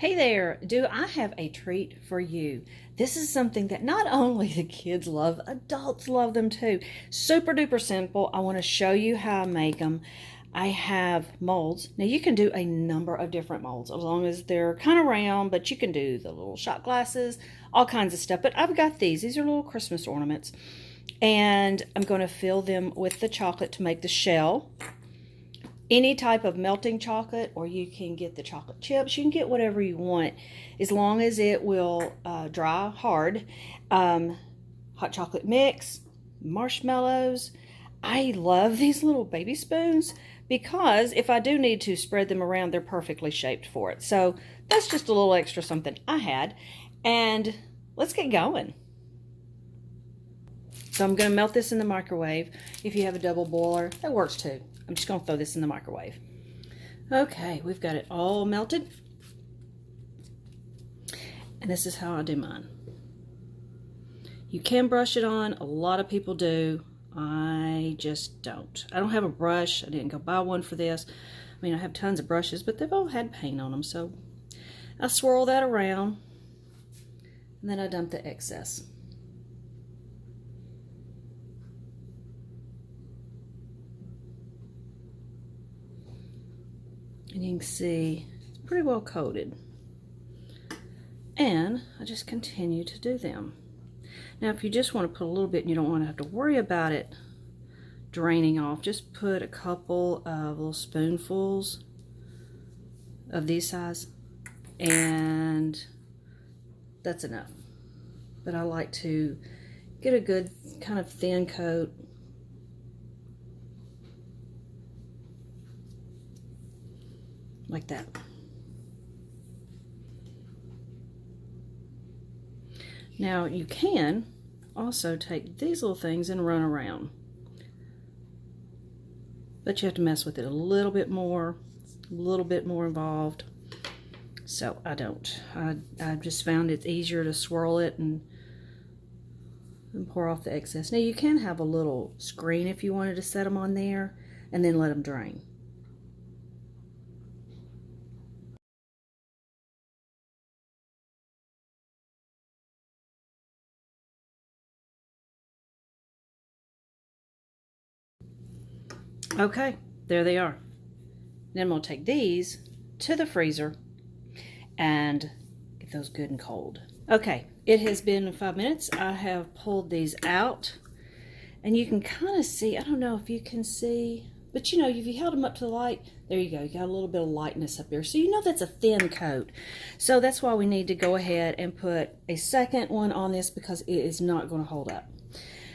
Hey there, do I have a treat for you? This is something that not only the kids love, adults love them too. Super duper simple. I want to show you how I make them. I have molds. Now you can do a number of different molds as long as they're kind of round, but you can do the little shot glasses, all kinds of stuff. But I've got these. These are little Christmas ornaments. And I'm going to fill them with the chocolate to make the shell. Any type of melting chocolate, or you can get the chocolate chips. You can get whatever you want as long as it will dry hard. Hot chocolate mix, marshmallows. I love these little baby spoons because if I do need to spread them around, they're perfectly shaped for it. So that's just a little extra something I had. And let's get going. So I'm going to melt this in the microwave. If you have a double boiler, that works too. I'm just going to throw this in the microwave. Okay, we've got it all melted. And this is how I do mine. You can brush it on. A lot of people do. I just don't. I don't have a brush. I didn't go buy one for this. I mean, I have tons of brushes, but they've all had paint on them. So I swirl that around. And then I dump the excess. And you can see it's pretty well coated. And I just continue to do them. Now, if you just want to put a little bit and you don't want to have to worry about it draining off, just put a couple of little spoonfuls of these size, and that's enough. But I like to get a good kind of thin coat. Like that. Now you can also take these little things and run around, but you have to mess with it a little bit more involved. So I don't. I just found it's easier to swirl it and pour off the excess. Now you can have a little screen if you wanted to set them on there and then let them drain. Okay, there they are. Then we'll take these to the freezer and get those good and cold. Okay, it has been 5 minutes. I have pulled these out and you can kind of see, I don't know if you can see, but you know, if you held them up to the light, there you go. You got a little bit of lightness up there. So you know that's a thin coat. So that's why we need to go ahead and put a second one on this because it is not going to hold up.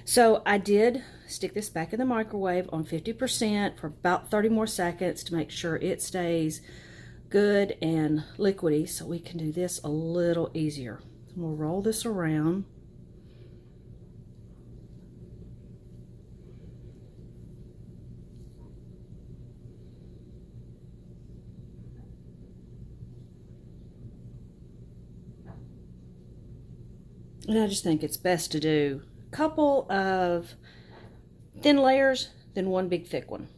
So I did stick this back in the microwave on 50% for about 30 more seconds to make sure it stays good and liquidy so we can do this a little easier. We'll roll this around. And I just think it's best to do couple of thin layers than one big thick one.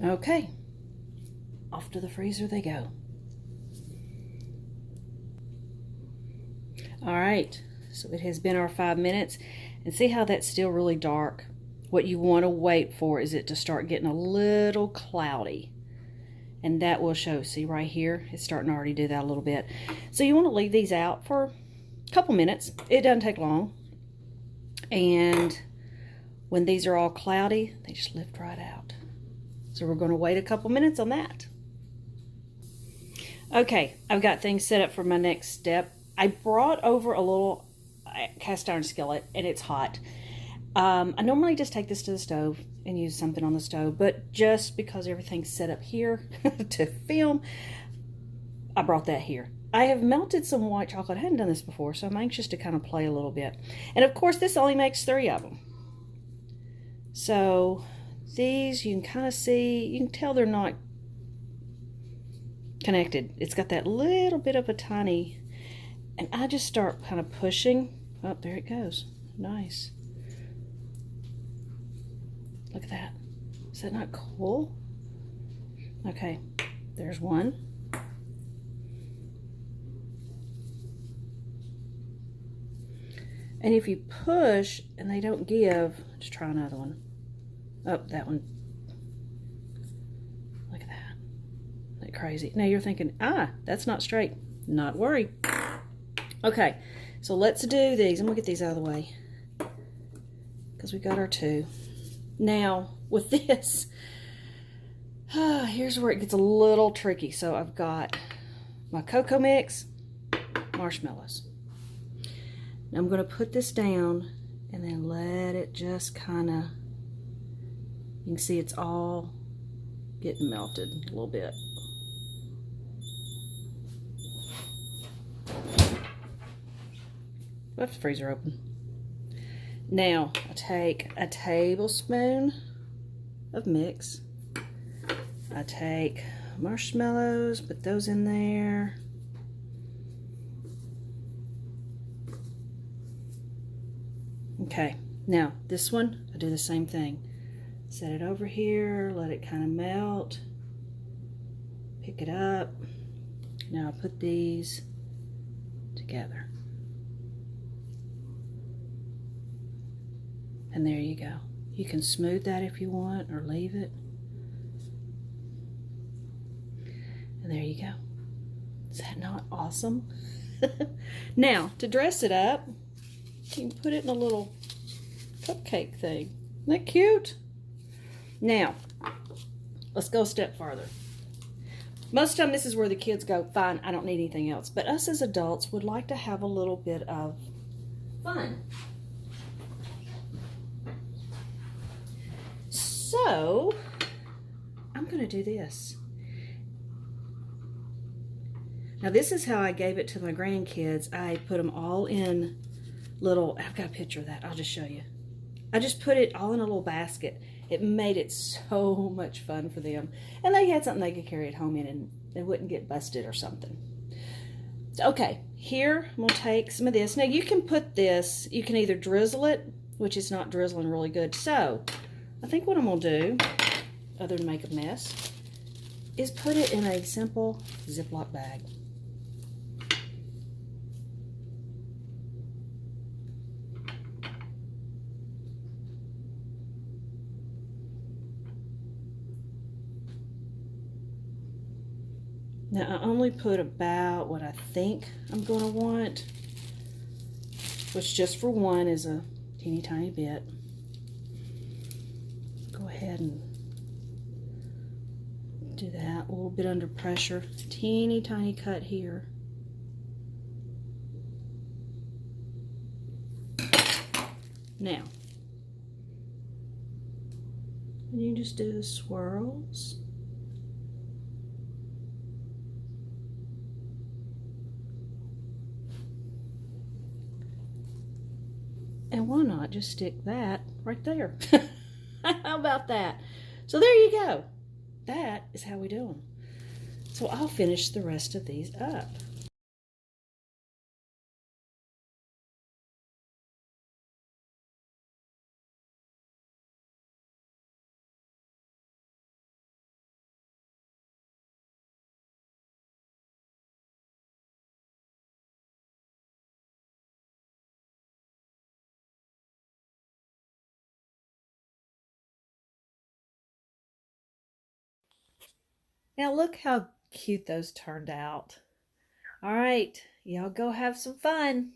Okay, off to the freezer they go. All right, so it has been our 5 minutes, and see how that's still really dark. What you want to wait for is it to start getting a little cloudy, and that will show. See right here, it's starting to already do that a little bit. So you want to leave these out for a couple minutes. It doesn't take long, and when these are all cloudy, they just lift right out. So we're going to wait a couple minutes on that. Okay, I've got things set up for my next step. I brought over a little cast iron skillet and it's hot. I normally just take this to the stove and use something on the stove, but just because everything's set up here to film, I brought that here. I have melted some white chocolate. I hadn't done this before, so I'm anxious to kind of play a little bit. And of course, this only makes 3 of them. So these, you can kind of see, you can tell they're not connected. It's got that little bit of a tiny, and I just start kind of pushing. Oh, there it goes. Nice. Look at that. Is that not cool? Okay, there's one. And if you push and they don't give, just try another one. Oh, that one. Look at that. Isn't that crazy? Now you're thinking, that's not straight. Not worry. Okay, so let's do these. I'm gonna get these out of the way because we got our 2. Now, with this, here's where it gets a little tricky. So I've got my cocoa mix, marshmallows. Now I'm going to put this down and then let it just kind of, you can see it's all getting melted a little bit. Left the freezer open. Now I take a tablespoon of mix. I take marshmallows, put those in there. Okay, now this one, I do the same thing. Set it over here, let it kind of melt. Pick it up. Now I put these together. And there you go. You can smooth that if you want or leave it. And there you go. Is that not awesome? Now, to dress it up, you can put it in a little cupcake thing. Isn't that cute? Now, let's go a step farther. Most of the time, this is where the kids go, fine, I don't need anything else. But us as adults would like to have a little bit of fun. So, I'm going to do this. Now, this is how I gave it to my grandkids. I put them all in little, I've got a picture of that. I'll just show you. I just put it all in a little basket. It made it so much fun for them. And they had something they could carry it home in and they wouldn't get busted or something. Okay, here I'm going to take some of this. Now, you can put this, you can either drizzle it, which is not drizzling really good. So, I think what I'm going to do, other than make a mess, is put it in a simple Ziploc bag. Now, I only put about what I think I'm going to want, which just for one is a teeny tiny bit. Go ahead and do that, a little bit under pressure. Teeny tiny cut here. Now, you just do the swirls. And why not just stick that right there? How about that? So there you go. That is how we do them. So I'll finish the rest of these up. Now look how cute those turned out. All right, y'all go have some fun.